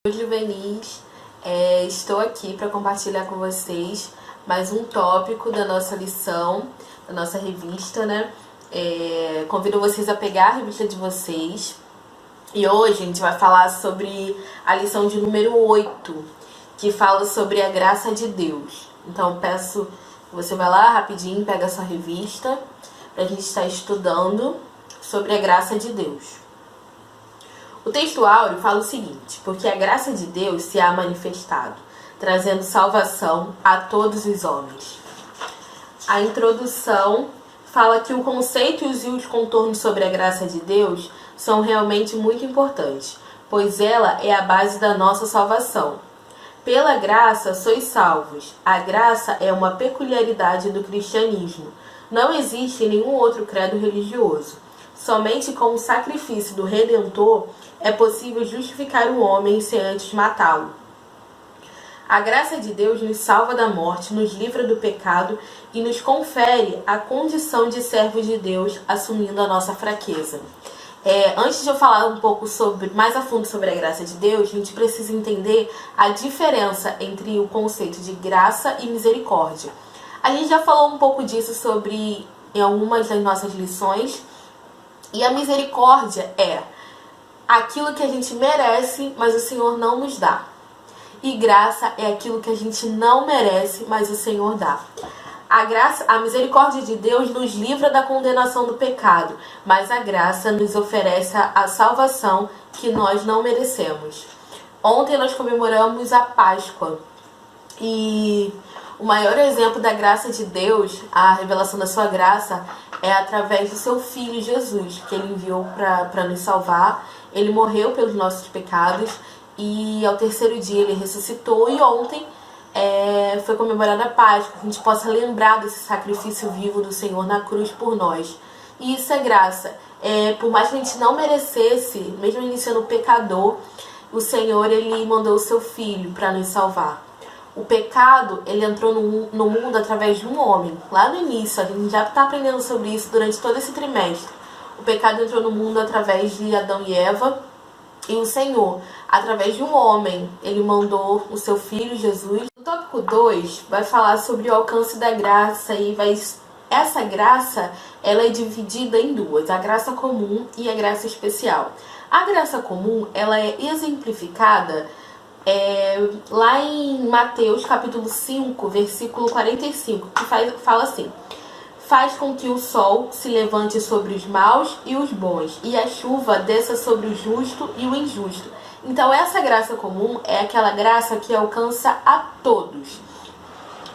Juvenis, estou aqui para compartilhar com vocês mais um tópico da nossa lição, da nossa revista, né? Convido vocês a pegar a revista de vocês e hoje a gente vai falar sobre a lição de número 8, que fala sobre a graça de Deus. Então peço que você vá lá rapidinho, pega a sua revista para a gente estar estudando sobre a graça de Deus. O texto áureo fala o seguinte: porque a graça de Deus se há manifestado, trazendo salvação a todos os homens. A introdução fala que o conceito e os contornos sobre a graça de Deus são realmente muito importantes, pois ela é a base da nossa salvação. Pela graça sois salvos. A graça é uma peculiaridade do cristianismo. Não existe nenhum outro credo religioso. Somente com o sacrifício do Redentor é possível justificar o homem sem antes matá-lo. A graça de Deus nos salva da morte, nos livra do pecado e nos confere a condição de servos de Deus, assumindo a nossa fraqueza. Antes de eu falar um pouco mais a fundo sobre a graça de Deus, a gente precisa entender a diferença entre o conceito de graça e misericórdia. A gente já falou um pouco disso em algumas das nossas lições. E a misericórdia é aquilo que a gente merece, mas o Senhor não nos dá. E graça é aquilo que a gente não merece, mas o Senhor dá. A misericórdia de Deus nos livra da condenação do pecado, mas a graça nos oferece a salvação que nós não merecemos. Ontem nós comemoramos a Páscoa. E o maior exemplo da graça de Deus, a revelação da sua graça, é através do seu Filho Jesus, que Ele enviou para nos salvar. Ele morreu pelos nossos pecados e ao terceiro dia Ele ressuscitou. E ontem foi comemorada a Páscoa, que a gente possa lembrar desse sacrifício vivo do Senhor na cruz por nós. E isso é graça. Por mais que a gente não merecesse, mesmo ele sendo pecador, o Senhor Ele mandou o seu Filho para nos salvar. O pecado, ele entrou no mundo através de um homem. Lá no início, a gente já está aprendendo sobre isso durante todo esse trimestre. O pecado entrou no mundo através de Adão e Eva. E o Senhor, através de um homem, ele mandou o seu Filho, Jesus. No tópico 2, vai falar sobre o alcance da graça. Essa graça, ela é dividida em duas: a graça comum e a graça especial. A graça comum, ela é exemplificada lá em Mateus capítulo 5, versículo 45, que fala assim: faz com que o sol se levante sobre os maus e os bons, e a chuva desça sobre o justo e o injusto. Então essa graça comum é aquela graça que alcança a todos.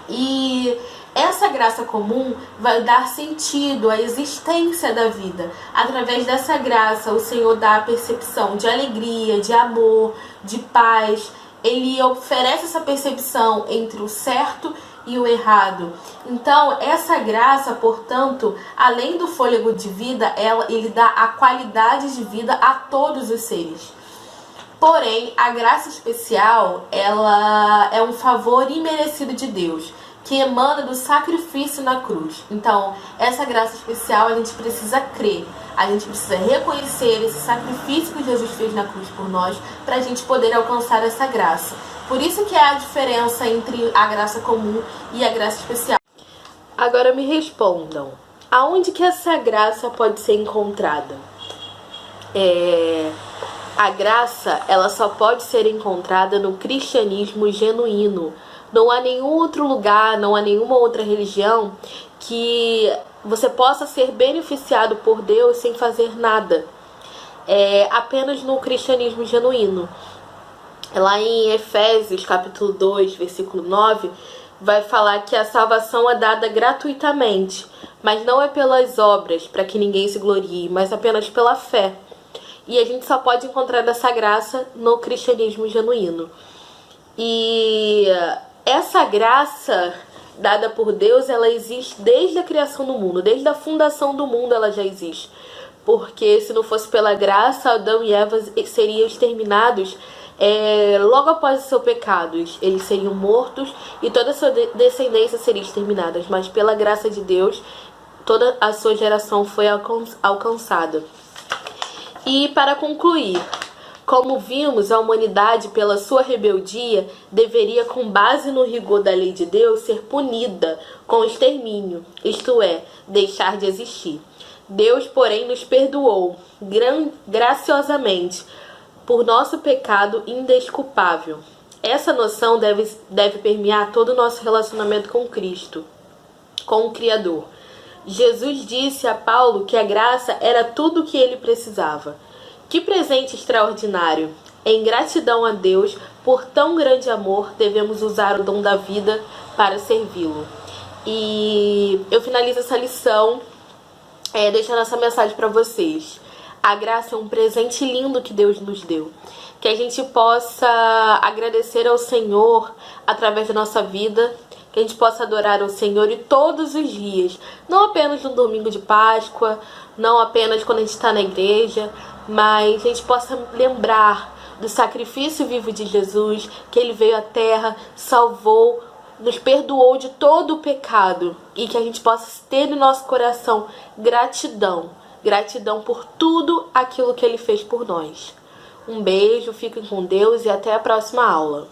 E essa graça comum vai dar sentido à existência da vida. Através dessa graça, o Senhor dá a percepção de alegria, de amor, de paz. Ele oferece essa percepção entre o certo e o errado. Então, essa graça, portanto, além do fôlego de vida, ele dá a qualidade de vida a todos os seres. Porém, a graça especial, ela é um favor imerecido de Deus, que emana do sacrifício na cruz. Então, essa graça especial a gente precisa crer, a gente precisa reconhecer esse sacrifício que Jesus fez na cruz por nós, para a gente poder alcançar essa graça. Por isso que é a diferença entre a graça comum e a graça especial. Agora me respondam, aonde que essa graça pode ser encontrada? A graça, ela só pode ser encontrada no cristianismo genuíno. Não há nenhum outro lugar, não há nenhuma outra religião que você possa ser beneficiado por Deus sem fazer nada. Apenas no cristianismo genuíno. Lá em Efésios, capítulo 2, versículo 9, vai falar que a salvação é dada gratuitamente, mas não é pelas obras, para que ninguém se glorie, mas apenas pela fé. E a gente só pode encontrar essa graça no cristianismo genuíno. E essa graça dada por Deus, ela existe desde a criação do mundo, desde a fundação do mundo ela já existe. Porque se não fosse pela graça, Adão e Eva seriam exterminados logo após o seu pecado. Eles seriam mortos e toda a sua descendência seria exterminada. Mas pela graça de Deus, toda a sua geração foi alcançada. E para concluir, Como vimos, a humanidade, pela sua rebeldia, deveria, com base no rigor da lei de Deus, ser punida com extermínio, isto é, deixar de existir. Deus, porém, nos perdoou graciosamente por nosso pecado indesculpável. Essa noção deve permear todo o nosso relacionamento com Cristo, com o Criador. Jesus disse a Paulo que a graça era tudo o que ele precisava. Que presente extraordinário! Em gratidão a Deus por tão grande amor, devemos usar o dom da vida para servi-lo. E eu finalizo essa lição deixando essa mensagem para vocês. A graça é um presente lindo que Deus nos deu. Que a gente possa agradecer ao Senhor através da nossa vida, que a gente possa adorar ao Senhor todos os dias, não apenas no domingo de Páscoa, não apenas quando a gente está na igreja, mas a gente possa lembrar do sacrifício vivo de Jesus, que Ele veio à terra, salvou, nos perdoou de todo o pecado, e que a gente possa ter no nosso coração gratidão por tudo aquilo que Ele fez por nós. Um beijo, fiquem com Deus e até a próxima aula.